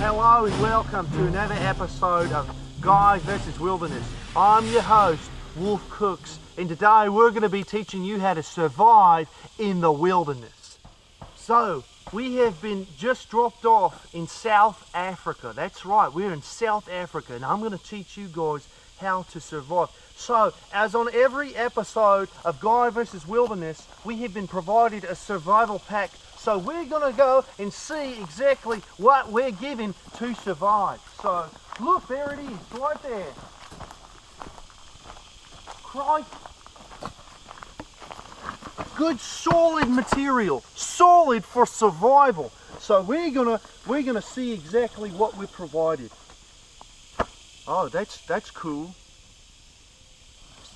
hello and welcome to another episode of Guys vs Wilderness. I'm your host, Wolf Cooks, and today we're going to be teaching you how to survive in the wilderness. So, we have been just dropped off in South Africa. That's right, we're in South Africa, and I'm going to teach you guys how to survive. So, as on every episode of Guy vs Wilderness, we have been provided a survival pack. So we're going to go and see exactly what we're given to survive. So, look, there it is, right there. Crikey. Good solid material, solid for survival. So we're gonna see exactly what we're provided. Oh, that's cool.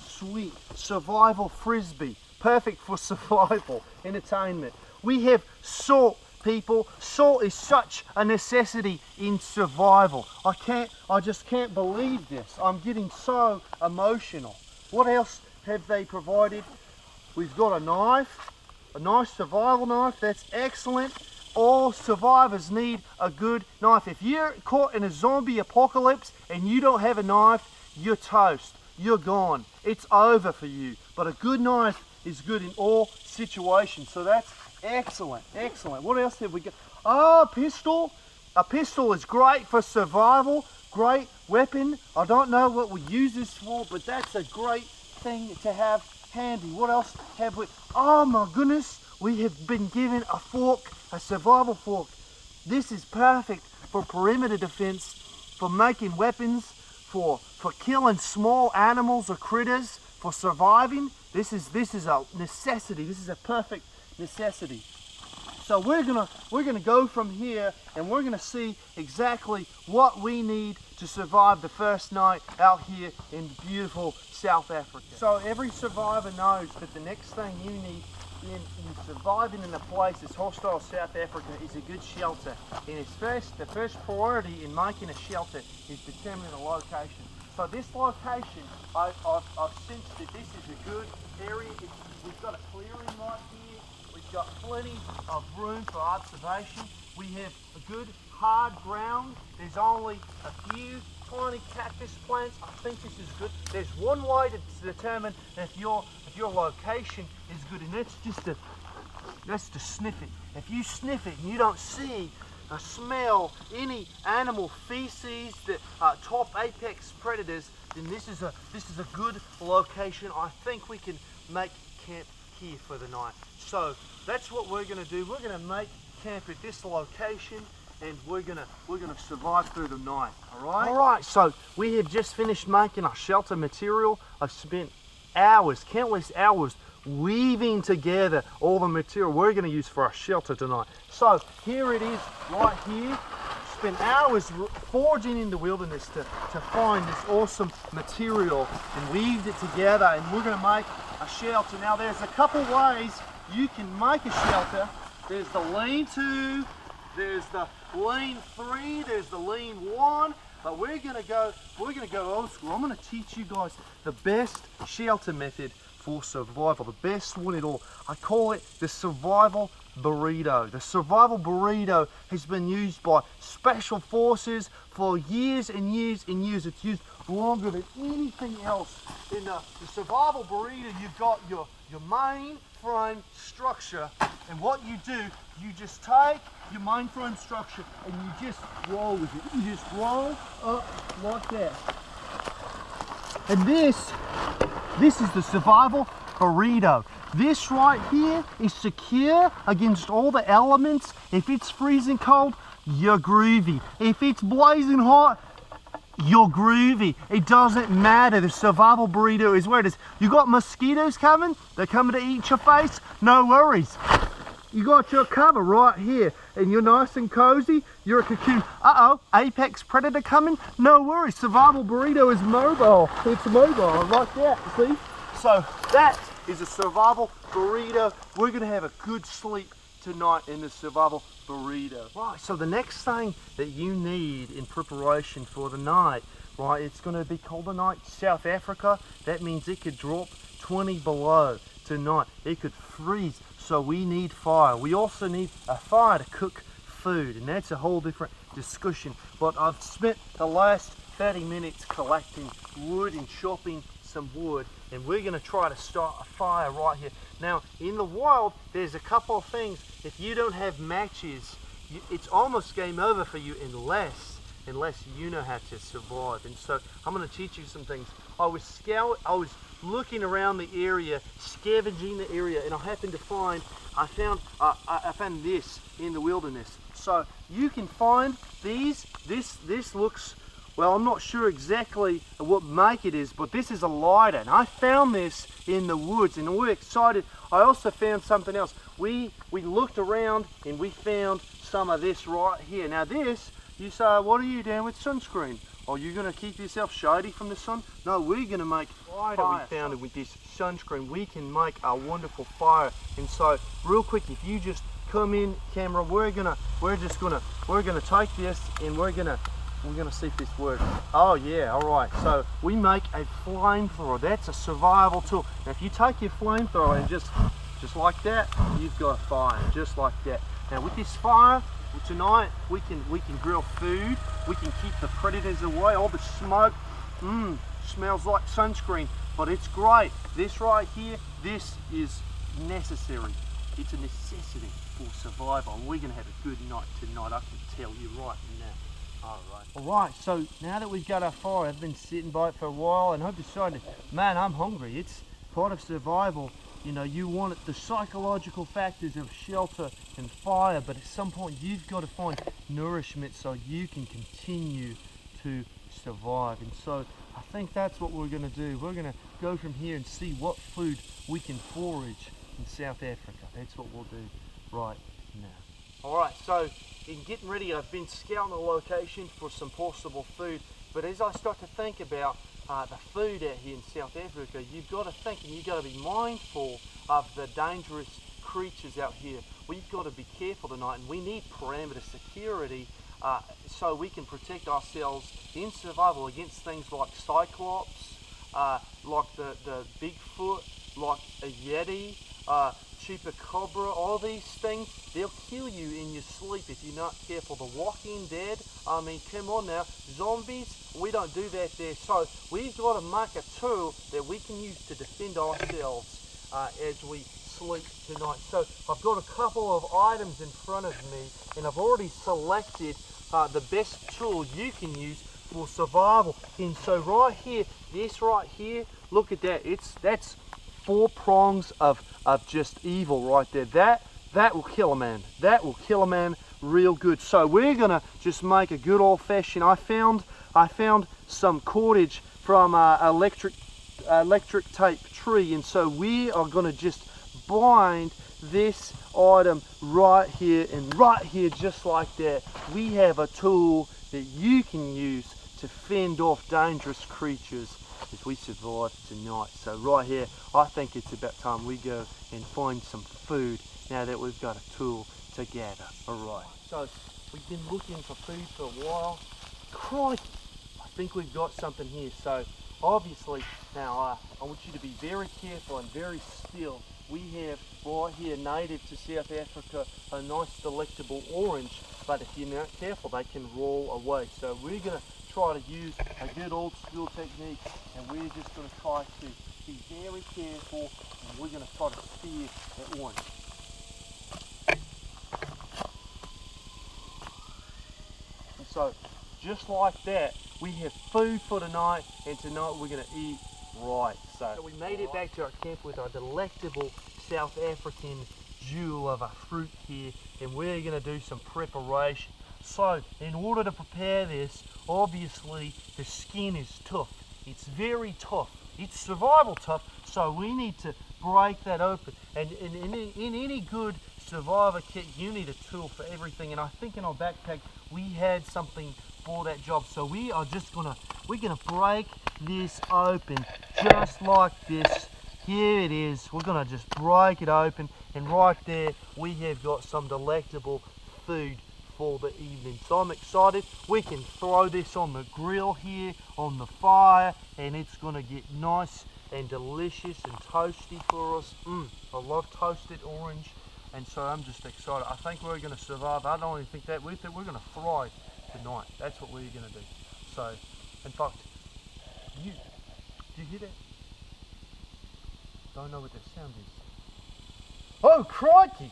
Sweet. Survival frisbee. Perfect for survival entertainment. We have salt, people. Salt is such a necessity in survival. I just can't believe this. I'm getting so emotional. What else have they provided? We've got a knife, a nice survival knife. That's excellent. All survivors need a good knife. If you're caught in a zombie apocalypse and you don't have a knife, you're toast. You're gone. It's over for you. But a good knife is good in all situations. So that's excellent, excellent. What else have we got? Oh, pistol. A pistol is great for survival. Great weapon. I don't know what we use this for, but that's a great thing to have handy. What else have we? Oh my goodness. We have been given a fork, a survival fork. This is perfect for perimeter defense, for making weapons, for killing small animals or critters, for surviving. This is a necessity. This is a perfect necessity. So we're gonna go from here and we're gonna see exactly what we need to survive the first night out here in beautiful South Africa. So every survivor knows that the next thing you need in surviving in a place as hostile as South Africa is a good shelter. And the first priority in making a shelter is determining a location. So this location, I've sensed that this is a good area. We've got a clearing right here. We've got plenty of room for observation. We have a good hard ground. There's only a few tiny cactus plants. I think this is good. There's one way to determine if your location is good, and that's to sniff it. If you sniff it and you don't see or smell any animal feces that are top apex predators, then this is a good location. I think we can make camp here for the night. So that's what we're going to do. We're going to make camp at this location, and we're gonna survive through the night. All right. So we have just finished making our shelter material. I've spent hours, countless hours, weaving together all the material we're going to use for our shelter tonight. So here it is, right here. Spent hours forging in the wilderness to find this awesome material and weaved it together, and we're going to make a shelter. Now there's a couple ways you can make a shelter. There's the lean-to, there's the lean 3, there's the lean 1, but we're gonna go old school. I'm gonna teach you guys the best shelter method for survival, the best one at all. I call it the survival burrito. The survival burrito has been used by special forces for years and years and years. It's used longer than anything else. In the survival burrito, you've got your main frame structure, and what you do, you just take your main frame structure and you just roll with it. You just roll up like that. And this is the survival burrito. This right here is secure against all the elements. If it's freezing cold, you're groovy. If it's blazing hot, you're groovy. It doesn't matter. The survival burrito is where it is. You got mosquitoes coming? They're coming to eat your face? No worries. You got your cover right here, and you're nice and cozy. You're a cocoon. Uh-oh, apex predator coming? No worries. Survival burrito is mobile. It's mobile like that, see? So that is a survival burrito. We're gonna have a good sleep tonight in the survival burrito. Right, so the next thing that you need in preparation for the night, right, it's going to be cold tonight. South Africa, that means it could drop 20 below tonight. It could freeze, so we need fire. We also need a fire to cook food, and that's a whole different discussion. But I've spent the last 30 minutes collecting wood and chopping some wood, and we're going to try to start a fire right here. Now, in the wild, there's a couple of things. If you don't have matches, it's almost game over for you unless you know how to survive. And so I'm going to teach you some things. I was looking around the area, scavenging the area, and I happened to find, I found this in the wilderness. So you can find these. This looks, well, I'm not sure exactly what make it is, but this is a lighter, and I found this in the woods, and we're excited. I also found something else. We looked around and we found some of this right here. Now this, you say, what are you doing with sunscreen? Are you going to keep yourself shady from the sun? No, we're going to make fire. We found it with this sunscreen. We can make a wonderful fire. And so, real quick, if you just come in, camera, we're gonna take this and we're gonna see if this works. Oh yeah, all right. So we make a flamethrower. That's a survival tool. Now, if you take your flamethrower and just like that, you've got a fire, just like that. Now, with this fire, tonight we can grill food, we can keep the predators away. All the smoke smells like sunscreen, but it's great. This right here, this is necessary. It's a necessity for survival, and we're going to have a good night tonight, I can tell you right now. Alright, so now that we've got our fire, I've been sitting by it for a while, and I've decided, man, I'm hungry. It's part of survival. You know, you want the psychological factors of shelter and fire, but at some point you've got to find nourishment so you can continue to survive. And so I think that's what we're going to do. We're going to go from here and see what food we can forage in South Africa. That's what we'll do right now. Alright, so in getting ready, I've been scouting the location for some possible food, but as I start to think about the food out here in South Africa, you've got to think and you've got to be mindful of the dangerous creatures out here. We've got to be careful tonight, and we need perimeter security so we can protect ourselves in survival against things like cyclops, like the Bigfoot, like a Yeti, chupacabra. All these things, they'll kill you in your sleep if you're not careful. The Walking Dead, I mean, come on now, zombies, we don't do that there. So we've got to make a tool that we can use to defend ourselves as we sleep tonight. So I've got a couple of items in front of me, and I've already selected the best tool you can use for survival. And so right here, this right here, look at that. That's 4 prongs of just evil right there. That will kill a man. That will kill a man real good. So we're gonna just make a good old-fashioned. I found some cordage from electric tape tree, and so we are gonna just bind this item right here and right here, just like that. We have a tool that you can use to fend off dangerous creatures as we survive tonight. So right here, I think it's about time we go and find some food now that we've got a tool together. Alright, so we've been looking for food for a while. Crikey, I think we've got something here. So obviously, now I want you to be very careful and very still. We have right here, native to South Africa, a nice delectable orange, but if you're not careful, they can roll away. So we're going to try to use a good old school technique, and we're just going to try to be very careful, and we're going to try to spear that orange. And so just like that, we have food for tonight, and tonight we're going to eat right. So we made it back to our camp with our delectable South African jewel of a fruit here, and we're going to do some preparation. So in order to prepare this, obviously the skin is tough. It's very tough. It's survival tough, so we need to break that open. And in any good survivor kit, you need a tool for everything, and I think in our backpack we had something for that job. So we're gonna break this open just like this. Here it is. We're gonna just break it open, and right there we have got some delectable food for the evening. So I'm excited. We can throw this on the grill here on the fire, and it's gonna get nice and delicious and toasty for us. I love toasted orange and so I'm just excited. I think we're going to survive. I don't even think that. We think we're going to thrive tonight. That's what we're going to do. So, in fact, do you hear that? Don't know what that sound is. Oh, crikey!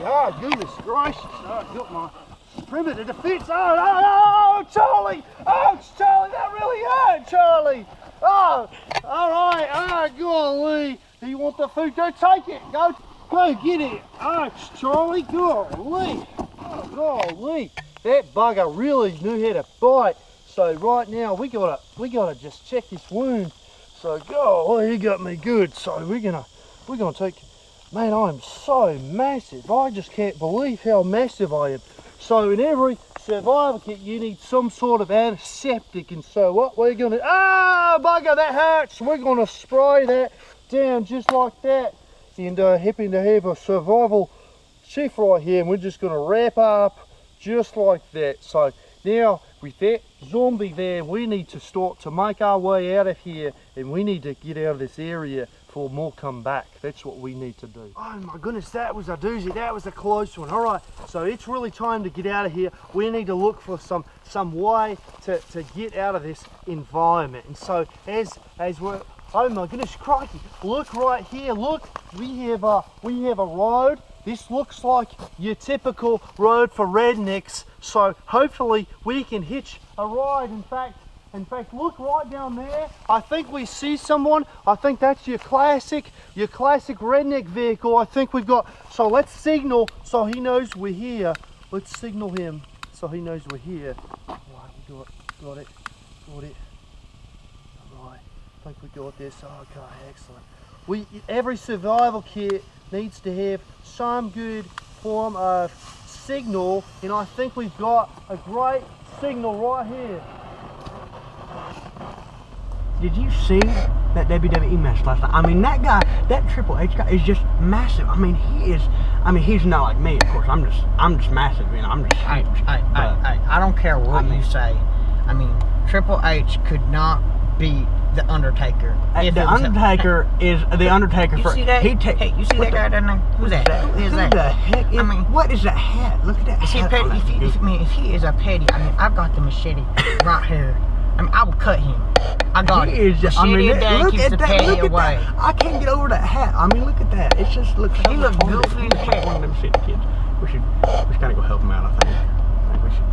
Oh, goodness gracious. Oh, I've got my perimeter defense. Oh, Charlie! Oh, Charlie, that really hurt, Charlie! Oh, all right. Oh, golly. Do you want the food? Go take it. Go get it. Oh, Charlie, golly. Oh, golly. That bugger really knew how to bite. So right now we gotta just check this wound. So golly, he got me good. So we're gonna take. Man, I am so massive. I just can't believe how massive I am. So in every survival kit, you need some sort of antiseptic. And so what we're gonna, bugger, that hurts. We're gonna spray that down just like that. And happen to have a survival chef right here. And we're just gonna wrap up just like that. So now with that zombie there, we need to start to make our way out of here. And we need to get out of this area before more come back. That's what we need to do. Oh my goodness, that was a doozy. That was a close one. All right, so it's really time to get out of here. We need to look for some way to get out of this environment. And so as we're, oh my goodness, crikey, look right here. Look, we have a road. This looks like your typical road for rednecks. So hopefully we can hitch a ride. In fact, look right down there. I think we see someone. I think that's your classic redneck vehicle. I think we've got, so let's signal so he knows we're here. Let's signal him so he knows we're here. Right, we got it. All right, I think we got this. Okay, excellent. Every survival kit needs to have some good form of signal, and I think we've got a great signal right here. Did you see that WWE match last night? I mean, that guy, that Triple H guy is just massive. I mean, he's not like me, of course. I'm just massive, you know. I'm just huge. I don't care what you say. I mean, Triple H could not beat The Undertaker. The Undertaker is the Undertaker. You see that? Hey, you see that guy down there? Who's that? Who is that? Who the heck is, I mean, what is that hat? Look at that is hat. If he is a petty, I mean, I've got the machete right here. I mean, I will cut him. I got it. Look at that. I can't get over that hat. I mean, look at that. It just looks so he looks goofy as heck. One of them shitty kids. We should kind of go help him out, I think. We should.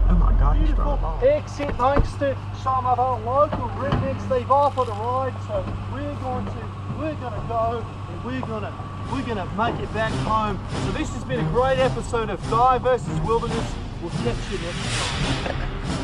Oh my God, he's strong. Exit thanks to some of our local rednecks. They've offered a ride, so we're gonna go and we're gonna make it back home. So this has been a great episode of Guy vs Wilderness. We'll catch you next time.